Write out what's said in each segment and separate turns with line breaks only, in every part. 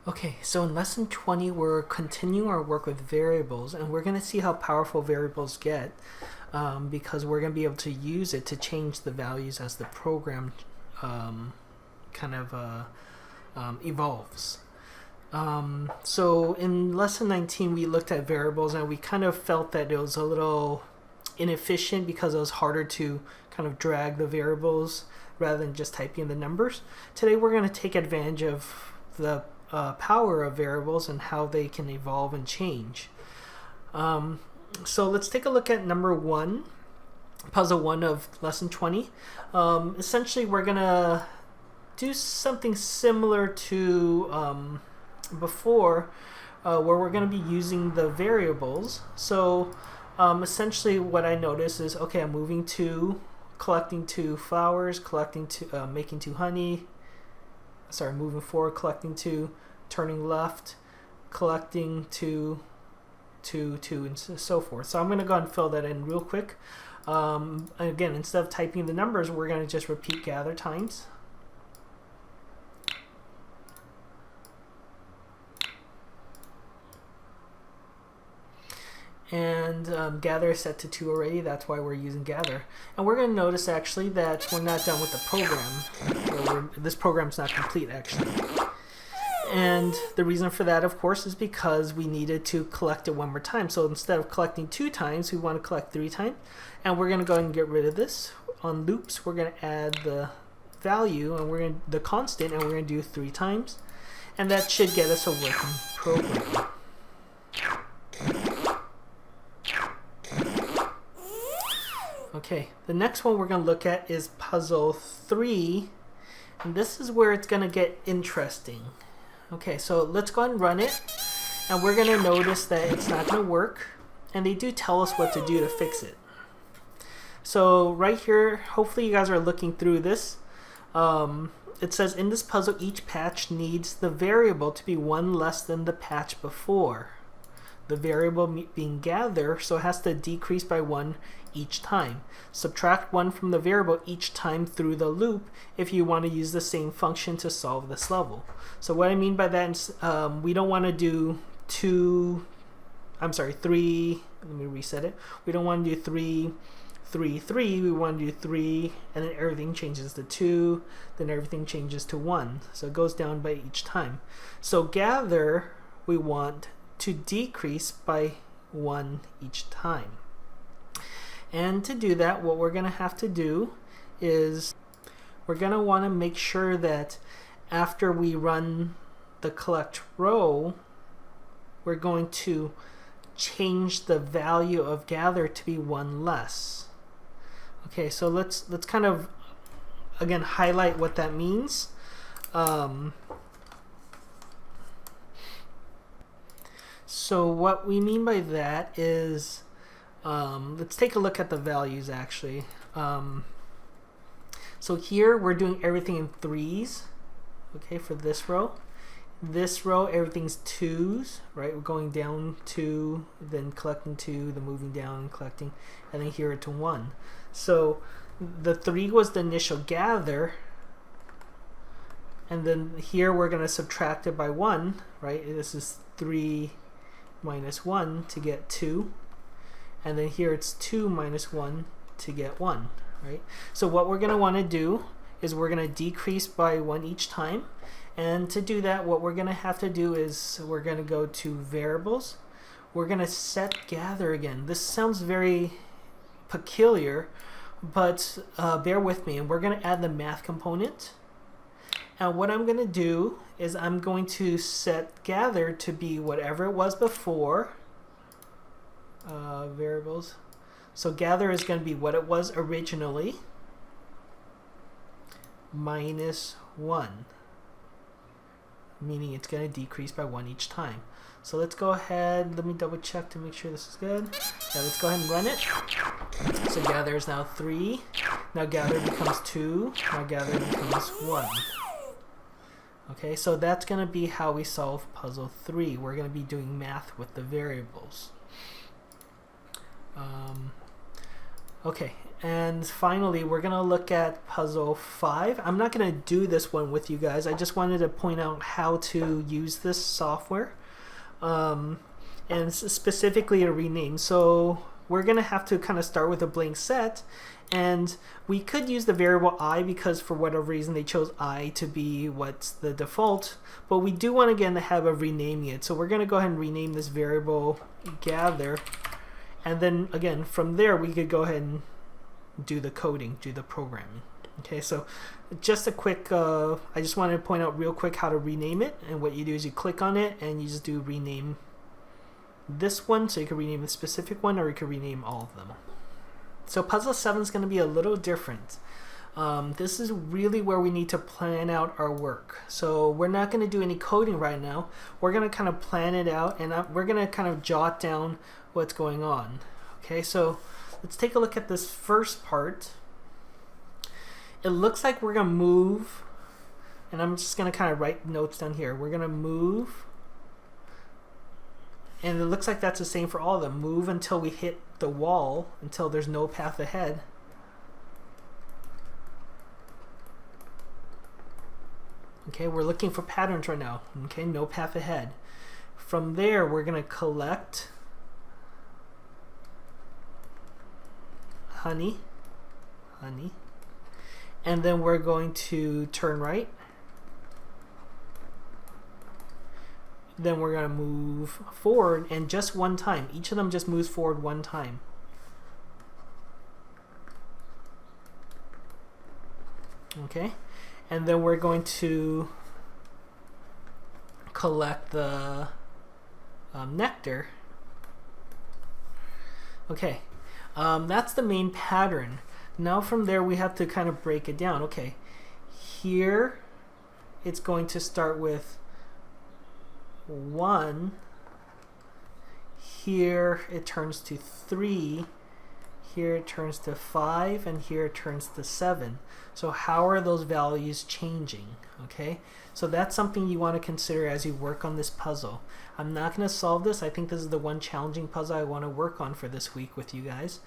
Okay, so in lesson 20, we're continuing our work with variables, and we're going to see how powerful variables get because we're going to be able to use it to change the values as the program kind of evolves. So in lesson 19, we looked at variables, and we kind of felt that it was a little inefficient because it was harder to kind of drag the variables rather than just typing in the numbers. Today, we're going to take advantage of the power of variables and how they can evolve and change. So let's take a look at number 1, puzzle 1 of lesson 20. Essentially, we're going to do something similar to before, where we're going to be using the variables. So essentially what I notice is, okay, I'm moving 2, collecting 2 flowers, collecting 2, making 2 honey, moving forward, collecting 2, turning left, collecting 2, 2, 2, and so forth. So I'm going to go and fill that in real quick. Again, instead of typing the numbers, we're going to just repeat gather times. And gather is set to 2 already. That's why we're using gather. And we're going to notice actually that we're not done with the program. This program's not complete actually. And the reason for that, of course, is because we needed to collect it one more time. So instead of collecting 2 times, we want to collect 3 times. And we're going to go ahead and get rid of this. On loops, we're going to add the value and we're going to the constant, and we're going to do 3 times. And that should get us a working program. Okay, the next one we're going to look at is puzzle 3, and this is where it's going to get interesting. Okay, so let's go ahead and run it, and we're going to notice that it's not going to work, and they do tell us what to do to fix it. So right here, hopefully you guys are looking through this. It says in this puzzle, each patch needs the variable to be 1 less than the patch before. The variable being gather, so it has to decrease by 1 each time. Subtract 1 from the variable each time through the loop if you want to use the same function to solve this level. So what I mean by that is we don't want to do 3, let me reset it. We don't want to do 3, 3, 3. We want to do 3, and then everything changes to 2, then everything changes to 1. So it goes down by each time. So gather, we want to decrease by 1 each time. And to do that, what we're going to have to do is we're going to want to make sure that after we run the collect row, we're going to change the value of gather to be 1 less. Okay, so let's kind of again highlight what that means. So what we mean by that is, let's take a look at the values actually. So here we're doing everything in 3s, okay, for this row. This row, everything's 2s, right? We're going down 2, then collecting 2, then moving down and collecting, and then here to 1. So the 3 was the initial gather, and then here we're going to subtract it by 1, right? This is 3 minus 1 to get 2, and then here it's 2 minus 1 to get 1, right? So what we're going to want to do is we're going to decrease by 1 each time, and to do that, what we're going to have to do is we're going to go to variables. We're going to set gather again. This sounds very peculiar, but bear with me, and we're going to add the math component. And what I'm going to do is I'm going to set gather to be whatever it was before. Variables. So gather is going to be what it was originally minus 1, meaning it's going to decrease by 1 each time. So let's go ahead, let me double check to make sure this is good. Yeah, let's go ahead and run it. So gather is now 3. Now gather becomes 2. Now gather becomes 1. Okay, so that's going to be how we solve puzzle 3. We're going to be doing math with the variables. Okay, and finally, we're going to look at puzzle 5. I'm not going to do this one with you guys. I just wanted to point out how to use this software, and specifically a rename. So we're going to have to kind of start with a blank set, and we could use the variable I because for whatever reason they chose I to be what's the default, but we do want again to have a renaming it. So we're going to go ahead and rename this variable gather. And then again, from there, we could go ahead and do the coding, do the programming. Okay, so just a quick, I just wanted to point out real quick how to rename it. And what you do is you click on it and you just do rename this one. So you can rename the specific one or you can rename all of them. So puzzle 7 is going to be a little different. This is really where we need to plan out our work. So we're not going to do any coding right now. We're going to kind of plan it out, and we're going to kind of jot down what's going on. Okay, so let's take a look at this first part. It looks like we're going to move, and I'm just going to kind of write notes down here. We're going to move, and it looks like that's the same for all of them. Move until we hit the wall, until there's no path ahead. Okay, we're looking for patterns right now. Okay, no path ahead. From there, we're going to collect honey, and then we're going to turn right. Then we're going to move forward, and just one time. Each of them just moves forward one time. Okay, and then we're going to collect the nectar. Okay, that's the main pattern. Now from there we have to kind of break it down. Okay, here it's going to start with 1. Here it turns to 3. Here it turns to 5, and here it turns to 7. So how are those values changing? Okay, so that's something you want to consider as you work on this puzzle. I'm not going to solve this. I think this is the one challenging puzzle I want to work on for this week with you guys.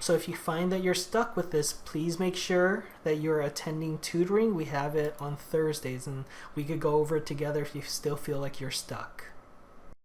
So if you find that you're stuck with this, please make sure that you're attending tutoring. We have it on Thursdays, and we could go over it together if you still feel like you're stuck.